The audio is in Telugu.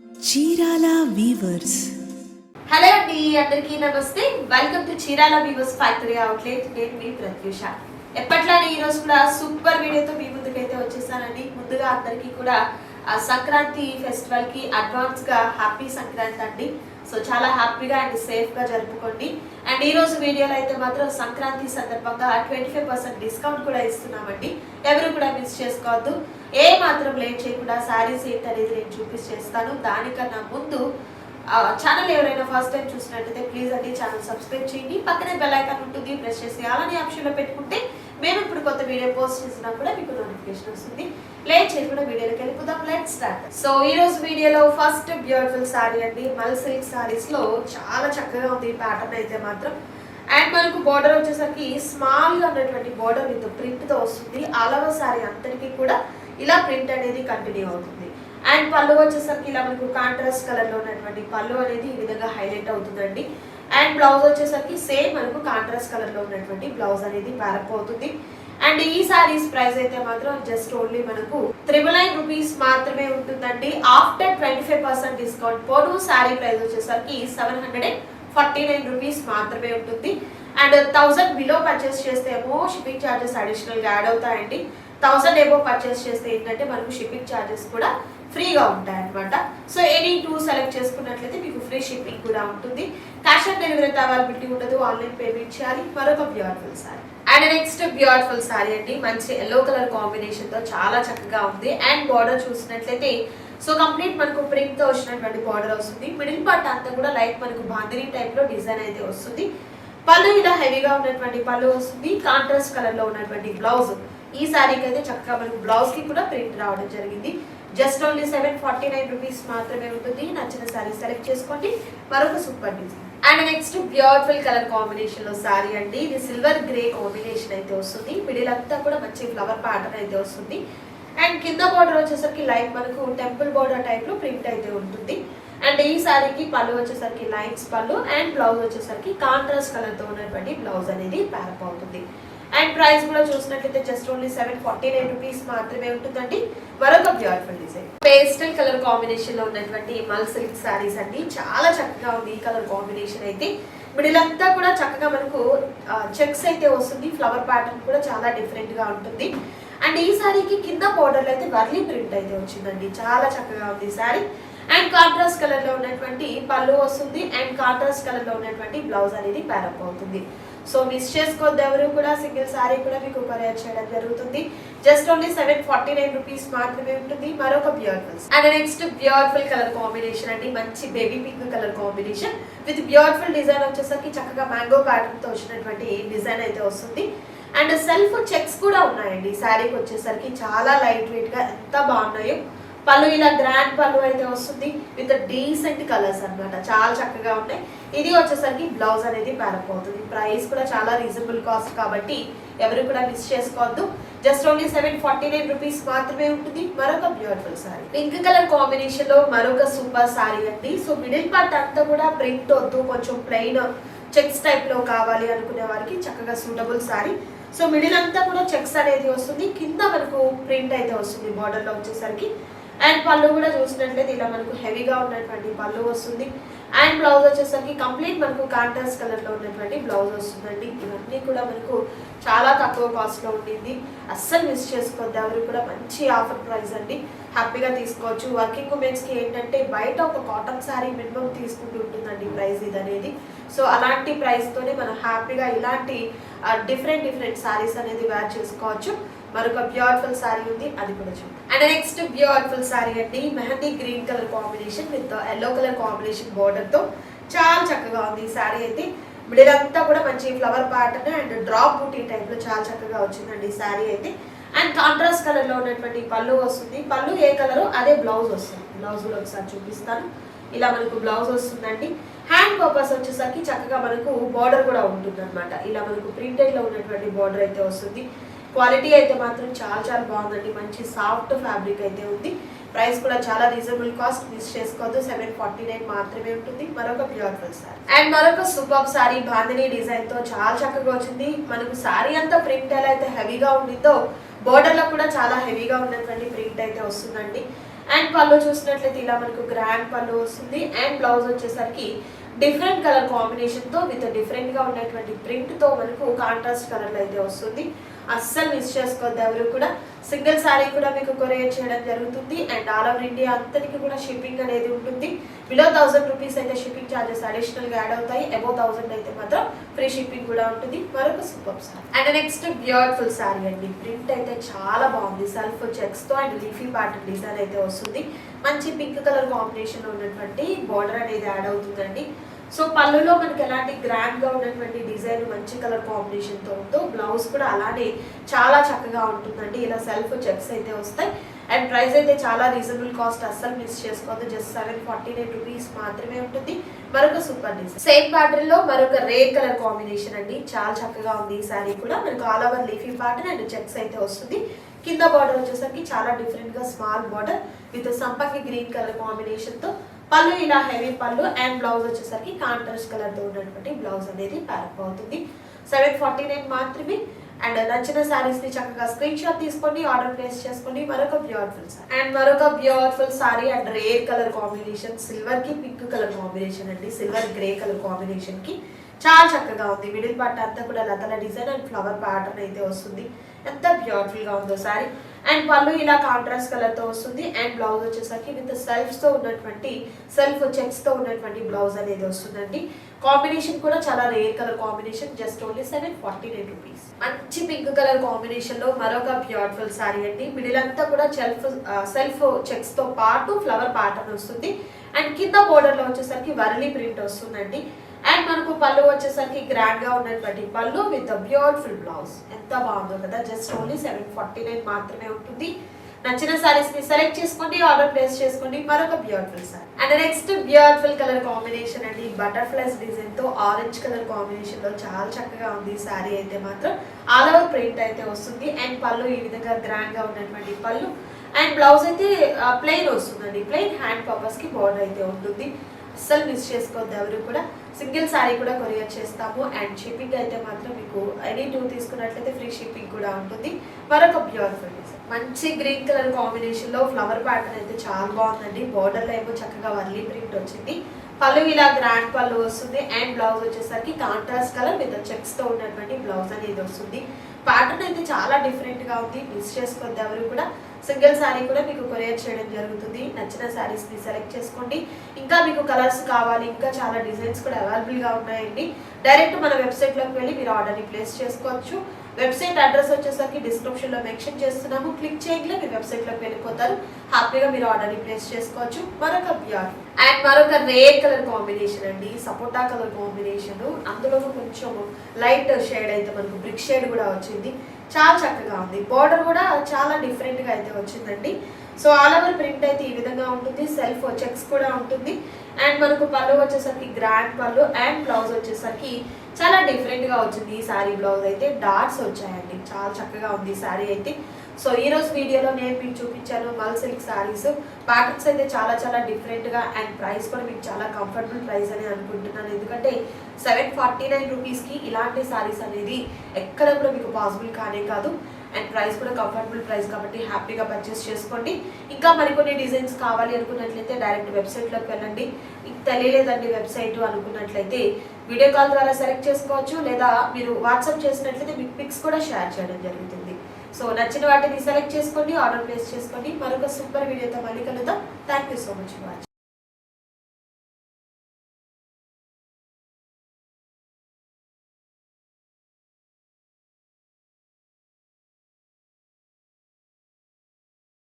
చీరాల వీవర్స్. హలో అండి, అందరికీ నమస్తే. Welcome to Chirala weavers factory outlet. నేను మీ ప్రత్యూష. ఎప్పట్లానే ఈ రోజు కూడా సూపర్ వీడియోతో మీ ముందుకైతే వచ్చేసానండి. ముందుగా అందరికీ కూడా సంక్రాంతి ఫెస్టివల్ కి అడ్వాన్స్ గా హ్యాపీ సంక్రాంతి అండి. సో చాలా హ్యాపీగా అండ్ సేఫ్ గా జరుపుకోండి. అండ్ ఈ రోజు వీడియోలో అయితే మాత్రం సంక్రాంతి సందర్భంగా 25% డిస్కౌంట్ కూడా ఇస్తున్నామండి. ఎవరు కూడా మిస్ చేసుకోవద్దు. ఏ మాత్రం లేట్ చేయకుండా శారీస్ ఏంటి అనేది నేను చూపించేస్తాను. దానికన్నా ముందు ఛానల్ ఎవరైనా ఫస్ట్ టైం చూసినట్టయితే ప్లీజ్ అండి ఛానల్ సబ్స్క్రైబ్ చేయండి. పక్కనే బెల్ ఐకాన్ ఉంటుంది, ప్రెస్ చేసి అలానే ఆప్షన్లో పెట్టుకుంటే మేము ఇప్పుడు కొత్త వీడియో పోస్ట్ చేసినా కూడా మీకు నోటిఫికేషన్ వస్తుంది. లేట్ చేయకుండా వీడియోలోకి వెళ్ళిపోదాం. Let's start. సో ఈ రోజు వీడియోలో ఫస్ట్ బ్యూటిఫుల్ సారీ అండి. మల్ సిల్క్ సారీస్ లో చాలా చక్కగా ఉంది ప్యాటర్న్ అయితే మాత్రం. అండ్ మనకు బోర్డర్ వచ్చేసరికి స్మాల్ గా ఉన్నటువంటి బోర్డర్ విత్ ప్రింట్ తో వస్తుంది. ఆల్ ఓవర్ సారీ అంతటికి కూడా ఇలా ప్రింట్ అనేది కంటిన్యూ అవుతుంది. అండ్ పళ్ళు వచ్చేసరికి ఇలా మనకు కాంట్రాస్ట్ కలర్ లో ఉన్నటువంటి పళ్ళు అనేది ఈ విధంగా హైలైట్ అవుతుందండి. అండ్ బ్లౌజ్ వచ్చేసరికి సేమ్ మనకు కాంట్రాస్ట్ కలర్ లో ఉన్నటువంటి బ్లౌజ్ అనేది ప్యారప్ అవుతుంది. అండ్ ఈ సారీస్ ప్రైస్ అయితే మాత్రం జస్ట్ ఓన్లీ మనకు 999 రూపీస్ మాత్రమే ఉంటుందండి. ఆఫ్టర్ 25% డిస్కౌంట్ పోను సారీ ప్రైస్ వచ్చేసరికి 749 రూపీస్ మాత్రమే ఉంటుంది. అండ్ 1000 బిలో పర్చేస్ చేస్తే ఏమో షిప్పింగ్ ఛార్జెస్ అడిషనల్ గా యాడ్ అవుతాయండి. 1000 ఏమో పర్చేస్ చేస్తే ఏంటంటే మనకు షిప్పింగ్ ఛార్జెస్ కూడా ఫ్రీగా ఉంటాయి అనమాట. సో ఎనీ 2 సెలెక్ట్ చేసుకున్నట్లయితే మీకు ఫ్రీ షిప్పింగ్ కూడా ఉంటుంది. క్యాష్ ఆన్ డెలివరీ అవైలబిలిటీ ఉండదు, ఆన్లైన్ పేమెంట్ చేయాలి. మరొక beautiful sorry. And next beautiful sorry అండి. మంచి ఎల్లో కలర్ కాంబినేషన్ తో చాలా చక్కగా ఉంది. అండ్ బార్డర్ చూసినట్లయితే సో కంప్లీట్ మనకు ప్రింట్ తో వచ్చినటువంటి బార్డర్ వస్తుంది. మిడిల్ పార్ట్ అంతా కూడా లైక్ మనకు బాందిని టైప్ లో డిజైన్ అయితే వస్తుంది. పళ్ళు ఇలా హెవీగా ఉన్నటువంటి పళ్ళు వస్తుంది. కాంట్రాస్ట్ కలర్ లో ఉన్నటువంటి బ్లౌజ్. ఈ సారీకి అయితే చక్కగా మనకు బ్లౌజ్ కి కూడా ప్రింట్ రావడం జరిగింది. జస్ట్ ఓన్లీ 749 రూపీస్ మాత్రమే ఉంటుంది. నచ్చిన సారీ సెలెక్ట్ చేసుకోండి. మరొక super design. And next beautiful colour combination లో సారీ అండి. ఇది సిల్వర్ గ్రే కాంబినేషన్ అయితే వస్తుంది. మిడిల్ అంతా కూడా మంచి ఫ్లవర్ ప్యాటర్న్ అయితే వస్తుంది. అండ్ కింద బార్డర్ వచ్చేసరికి లైక్ మనకు టెంపుల్ బార్డర్ టైప్ లో ప్రింట్ అయితే ఉంటుంది. అండ్ ఈ సారీకి పళ్ళు వచ్చేసరికి లైన్స్ పళ్ళు అండ్ బ్లౌజ్ వచ్చేసరికి కాంట్రాస్ట్ కలర్ తో ఉన్నటువంటి బ్లౌజ్ అనేది ప్యారప్ అవుతుంది. అండ్ ప్రైస్ కూడా చూసినట్లయితే జస్ట్ ఓన్లీ 749 రూపీస్ మాత్రమే ఉంటుందండి. మరొక beautiful design pastel colour combination లో ఉన్నటువంటి మల్ సిల్క్ సారీస్ అండి. చాలా చక్కగా ఉంది ఈ కలర్ కాంబినేషన్ అయితే. మిడిల్ అంతా కూడా చక్కగా మనకు చెక్స్ అయితే వస్తుంది. ఫ్లవర్ ప్యాటర్న్ కూడా చాలా డిఫరెంట్ గా ఉంటుంది. అండ్ ఈ సారీకి కింద బోర్డర్ అయితే వర్లీ ప్రింట్ అయితే వచ్చిందండి. చాలా చక్కగా ఉంది ఈ సారీ. అండ్ కాంట్రాస్ట్ కలర్ లో ఉన్నటువంటి పళ్ళు వస్తుంది. అండ్ కాంట్రాస్ట్ కలర్ లో ఉన్నటువంటి బ్లౌజ్ అనేది ప్యారప్ అవుతుంది. సో మిస్ చేసుకోవద్దు ఎవరు కూడా. సింగిల్ సారీ కూడా మీకు కొరియర్ చేయడం జరుగుతుంది. జస్ట్ ఓన్లీ 749 రూపీస్ మాత్రమే ఉంటుంది. మరొక beautiful and next beautiful colour combination అండి. మంచి baby pink colour combination with beautiful design వచ్చేసరికి చక్కగా మ్యాంగో ప్యాటర్న్ తో వచ్చినటువంటి డిజైన్ అయితే వస్తుంది. అండ్ సెల్ఫ్ చెక్స్ కూడా ఉన్నాయండి. శారీకి వచ్చేసరికి చాలా లైట్ వెయిట్ గా ఎంత బాగున్నాయో. పళ్ళు ఇలా గ్రాండ్ పళ్ళు అయితే వస్తుంది విత్ డీసెంట్ కలర్స్ అన్నమాట. చాలా చక్కగా ఉన్నాయి. ఇది వచ్చేసరికి బ్లౌజ్ అనేది ప్యారప్ అవుతుంది. ప్రైస్ కూడా చాలా రీజనబుల్ కాస్ట్ కాబట్టి ఎవరు కూడా మిస్ చేసుకోవద్దు. జస్ట్ ఓన్లీ 749 రూపీస్ మాత్రమే ఉంటుంది. మరొక beautiful sorry pink colour combination లో మరొక సూపర్ సారీ అండి. సో మిడిల్ పార్ట్ అంతా కూడా ప్రింట్ వద్దు, కొంచెం ప్లెయిన్ చెక్స్ టైప్ లో కావాలి అనుకునే వారికి చక్కగా సూటబుల్ సారీ. సో మిడిల్ అంతా కూడా చెక్స్ అనేది వస్తుంది. కింద మనకు ప్రింట్ అయితే వస్తుంది బార్డర్ లో వచ్చేసరికి. అండ్ పళ్ళు కూడా చూసినట్లయితే ఇలా మనకు హెవీగా ఉన్నటువంటి పళ్ళు వస్తుంది. అండ్ బ్లౌజ్ వచ్చేసరికి కంప్లీట్ మనకు కాంట్రాస్ట్ కలర్ లో ఉన్నటువంటి బ్లౌజ్ వస్తుందండి. ఇవన్నీ కూడా మనకు చాలా తక్కువ కాస్ట్ లో ఉండింది. అస్సలు మిస్ చేసుకోవద్దు ఎవరు కూడా. మంచి ఆఫర్ ప్రైస్ అండి. హ్యాపీగా తీసుకోవచ్చు. వర్కింగ్ ఉమెన్స్ కి ఏంటంటే బయట ఒక కాటన్ శారీ మినిమం తీసుకుంటూ ఉంటుందండి ప్రైస్ ఇది అనేది. సో అలాంటి ప్రైస్ తోనే మనం హ్యాపీగా ఇలాంటి డిఫరెంట్ సారీస్ అనేది వేర్ చేసుకోవచ్చు. మరొక బ్యూటిఫుల్ సారీ ఉంది, అది కూడా చూడండి. అండ్ నెక్స్ట్ బ్యూటిఫుల్ సారీ అండి. Mehndi green colour combination with yellow colour combination border తో చాలా చక్కగా ఉంది ఈ సారీ అయితే. మిడిల్ అంతా కూడా మంచి flower pattern and drop booti type లో చాలా చక్కగా వచ్చిందండి ఈ సారీ అయితే. అండ్ కాంట్రాస్ట్ కలర్ లో ఉన్నటువంటి పళ్ళు వస్తుంది. పళ్ళు ఏ కలర్ అదే బ్లౌజ్ వస్తుంది. బ్లౌజ్ కూడా ఒకసారి చూపిస్తాను. ఇలా మనకు బ్లౌజ్ వస్తుందండి. హ్యాండ్ పర్పస్ వచ్చేసరికి చక్కగా మనకు బార్డర్ కూడా ఉంటుంది అనమాట. ఇలా మనకు ప్రింటెడ్ లో ఉన్నటువంటి బార్డర్ అయితే వస్తుంది. క్వాలిటీ అయితే మాత్రం చాలా చాలా బాగుందండి. మంచి సాఫ్ట్ ఫ్యాబ్రిక్ అయితే ఉంది. ప్రైస్ కూడా చాలా రీజనబుల్ కాస్ట్. మిస్ చేసుకోవద్దు. 749 మాత్రమే ఉంటుంది. మరొక బ్యూటిఫుల్ సారీ అండ్ మరొక సూపర్ సారీ బాందిని డిజైన్ తో చాలా చక్కగా వచ్చింది. మనకు సారీ అంతా ప్రింట్ ఎలా అయితే హెవీగా ఉండిందో బోర్డర్ లో కూడా చాలా హెవీగా ఉన్నటువంటి ప్రింట్ అయితే వస్తుందండి. అండ్ పళ్ళు చూసినట్లయితే ఇలా మనకు గ్రాండ్ పళ్ళు వస్తుంది. అండ్ బ్లౌజ్ వచ్చేసరికి డిఫరెంట్ కలర్ కాంబినేషన్ తో విత్ డిఫరెంట్ గా ఉన్నటువంటి ప్రింట్ తో మనకు కాంట్రాస్ట్ కలర్ లో అయితే వస్తుంది. అస్సలు మిస్ చేసుకోవద్దు ఎవరు కూడా. సింగిల్ సారీ కూడా మీకు కొరియర్ చేయడం జరుగుతుంది. అండ్ ఆల్ ఓవర్ ఇండియా అంతటికి కూడా షిప్పింగ్ అనేది ఉంటుంది. బిలో 1000 రూపీస్ అయితే షిప్పింగ్ ఛార్జెస్ అడిషనల్ గా యాడ్ అవుతాయి. అబౌవ్ 1000 అయితే మాత్రం ఫ్రీ షిప్పింగ్ కూడా ఉంటుంది. మరొక super sorry. And next beautiful sorry అండి. ప్రింట్ అయితే చాలా బాగుంది. సెల్ఫ్ చెక్స్ తో అండ్ లీఫీ ప్యాటర్న్ డిజైన్ అయితే వస్తుంది. మంచి పింక్ కలర్ కాంబినేషన్ లో ఉన్నటువంటి బార్డర్ అనేది యాడ్ అవుతుందండి. సో పళ్ళులో మనకి ఎలాంటి గ్రాండ్ గా ఉన్నటువంటి డిజైన్ మంచి కలర్ కాంబినేషన్ తో ఉందో బ్లౌజ్ కూడా అలానే చాలా చక్కగా ఉంటుందండి. ఇలా సెల్ఫ్ చెక్స్ అయితే వస్తాయి. అండ్ ప్రైస్ అయితే చాలా రీజనబుల్ కాస్ట్, అస్సలు మిస్ చేసుకోవద్దు. జస్ట్ 749 రూపీస్ మాత్రమే ఉంటుంది. మరొక సూపర్ డిజైన్ సేమ్ ప్యాటర్న్ లో మరొక రేర్ కలర్ కాంబినేషన్ అండి. చాలా చక్కగా ఉంది ఈ సారీ కూడా. మనకు all over leafy pattern and checks అయితే వస్తుంది. కింద బార్డర్ వచ్చేసరికి చాలా డిఫరెంట్ గా స్మాల్ బార్డర్ విత్ సంపంగి గ్రీన్ కలర్ కాంబినేషన్ తో పళ్ళు ఇలా హెవీ పళ్ళు. అండ్ బ్లౌజ్ వచ్చేసరికి కాంట్రాస్ట్ కలర్ తో ఉన్నటువంటి బ్లౌజ్ అనేది ప్యారప్ అవుతుంది. 749 మాత్రమే. అండ్ నచ్చిన సారీస్ ని చక్కగా స్క్రీన్ షాట్ తీసుకోండి, ఆర్డర్ ప్లేస్ చేసుకోండి. మరొక బ్యూటిఫుల్ సారీ అండ్ మరొక beautiful sorry and rare colour combination, silver కి పింక్ కలర్ కాంబినేషన్ అండి. సిల్వర్ గ్రే కలర్ కాంబినేషన్ కి చాలా చక్కగా ఉంది. మిడిల్ పార్ట్ అంతా కూడా లతల డిజైన్ అండ్ ఫ్లవర్ ప్యాటర్న్ అయితే వస్తుంది. ఎంత బ్యూటిఫుల్ గా ఉందో సారీ. అండ్ పళ్ళు ఇలా కాంట్రాస్ట్ కలర్ తో వస్తుంది. అండ్ బ్లౌజ్ వచ్చేసరికి విత్ సెల్ఫ్స్ తో ఉన్నటువంటి సెల్ఫ్ చెక్స్ తో ఉన్నటువంటి బ్లౌజ్ అనేది వస్తుందండి. కాంబినేషన్ కూడా చాలా rare colour combination. Just only 749 rupees. మంచి పింక్ కలర్ కాంబినేషన్ లో మరొక బ్యూటిఫుల్ సారీ అండి. మిడిల్ అంతా కూడా సెల్ఫ్ చెక్స్ తో పాటు ఫ్లవర్ ప్యాటర్న్ వస్తుంది. అండ్ కింద బోర్డర్ లో వచ్చేసరికి వరలీ ప్రింట్ వస్తుందండి. అండ్ మనకు పళ్ళు వచ్చేసరికి గ్రాండ్ గా ఉన్నటువంటి పళ్ళు విత్ బ్యూటిఫుల్ బ్లౌజ్. ఎంత బాగుందో కదా. జస్ట్ ఓన్లీ 749 మాత్రమే ఉంటుంది. నచ్చిన సారీస్ ని సెలెక్ట్ చేసుకోండి, ఆర్డర్ ప్లేస్ చేసుకోండి. మరొక beautiful sorry and next beautiful colour combination అండి. బటర్ఫ్లైస్ డిజైన్ తో ఆరెంజ్ కలర్ కాంబినేషన్ లో చాలా చక్కగా ఉంది ఈ సారీ అయితే మాత్రం. ఆల్ ఓవర్ ప్రింట్ అయితే వస్తుంది. అండ్ పళ్ళు ఈ విధంగా గ్రాండ్ గా ఉన్నటువంటి పళ్ళు. అండ్ బ్లౌజ్ అయితే ప్లెయిన్ వస్తుందండి. ప్లెయిన్ హ్యాండ్ పర్పస్ కి బోర్డర్ అయితే ఉంటుంది. అస్సలు మిస్ చేసుకోవద్దు ఎవరు కూడా. సింగిల్ సారీ కూడా కొరియర్ చేస్తాము. అండ్ షిప్పింగ్ అయితే మాత్రం మీకు ఎనీ 2 తీసుకున్నట్లయితే ఫ్రీ షిప్పింగ్ కూడా ఉంటుంది. మరొక బ్యూటిఫుల్ డిజైన్ మంచి గ్రీన్ కలర్ కాంబినేషన్ లో ఫ్లవర్ ప్యాటర్న్ అయితే చాలా బాగుందండి. బోర్డర్ లో ఏమో చక్కగా వర్లీ ప్రింట్ వచ్చింది. పళ్ళు ఇలా గ్రాండ్ పళ్ళు వస్తుంది. అండ్ బ్లౌజ్ వచ్చేసరికి కాంట్రాస్ట్ కలర్ విత్ చెక్స్ తో ఉన్నటువంటి బ్లౌజ్ అనేది వస్తుంది. ప్యాటర్న్ అయితే చాలా డిఫరెంట్ గా ఉంది. మిస్ చేసుకోవద్దు ఎవరు కూడా. సింగిల్ సారీ కూడా మీకు కొరియర్ చేయడం జరుగుతుంది. నచ్చిన సారీస్ ని సెలెక్ట్ చేసుకోండి. ఇంకా మీకు కలర్స్ కావాలి, ఇంకా చాలా డిజైన్స్ కూడా అవైలబుల్ గా ఉన్నాయండి. డైరెక్ట్ మన వెబ్సైట్ లోకి వెళ్ళి మీరు ఆర్డర్ ని ప్లేస్ చేసుకోవచ్చు. వెబ్సైట్ అడ్రస్ వచ్చేసరికి డిస్క్రిప్షన్ లో మెన్షన్ చేస్తున్నాము. క్లిక్ చేయగానే మీ వెబ్సైట్ లోకి వెళ్ళిపోతారు. హ్యాపీగా మీరు ఆర్డర్ ని ప్లేస్ చేసుకోవచ్చు. మరొక బ్యూటిఫుల్ అండ్ మరొక రేర్ కలర్ కాంబినేషన్ అండి. సపోటా కలర్ కాంబినేషన్, అందులో కొంచెం లైట్ షేడ్ అయితే మనకు బ్రిక్ షేడ్ కూడా వచ్చింది. చాలా చక్కగా ఉంది. బార్డర్ కూడా చాలా డిఫరెంట్ గా అయితే వచ్చిందండి. సో ఆల్ ఓవర్ ప్రింట్ అయితే ఈ విధంగా ఉంటుంది. సెల్ఫ్ చెక్స్ కూడా ఉంటుంది. అండ్ మనకు పళ్ళు వచ్చేసరికి గ్రాండ్ పళ్ళు. అండ్ బ్లౌజ్ వచ్చేసరికి చాలా డిఫరెంట్ గా వచ్చింది. ఈ సారీ బ్లౌజ్ అయితే డాట్స్ వచ్చాయండి. చాలా చక్కగా ఉంది ఈ సారీ అయితే. సో ఈ రోజు వీడియోలో నేను మీకు చూపించాను మల్ సిల్క్ సారీస్. ప్యాటర్న్స్ అయితే చాలా చాలా డిఫరెంట్ గా అండ్ ప్రైస్ కూడా మీకు చాలా కంఫర్టబుల్ ప్రైస్ అని అనుకుంటున్నాను. ఎందుకంటే 749 రూపీస్ కి ఇలాంటి సారీస్ అనేది ఎక్కడ కూడా మీకు పాసిబుల్ కానే కాదు. అండ్ ప్రైస్ కూడా కంఫర్టబుల్ ప్రైస్ కాబట్టి హ్యాపీగా పర్చేస్ చేసుకోండి. ఇంకా మరికొన్ని డిజైన్స్ కావాలి అనుకున్నట్లయితే డైరెక్ట్ వెబ్సైట్లోకి వెళ్ళండి. తెలియలేదండి వెబ్సైట్ అనుకున్నట్లయితే వీడియో కాల్ ద్వారా సెలెక్ట్ చేసుకోవచ్చు. లేదా మీరు వాట్సాప్ చేసినట్లయితే మీకు పిక్స్ కూడా షేర్ చేయడం జరుగుతుంది. సో నచ్చిన వాటిని సెలెక్ట్ చేసుకోండి, ఆర్డర్ ప్లేస్ చేసుకోండి. మరొక సూపర్ వీడియోతో మళ్ళీ కలుద్దాం. Thank you so much for watching.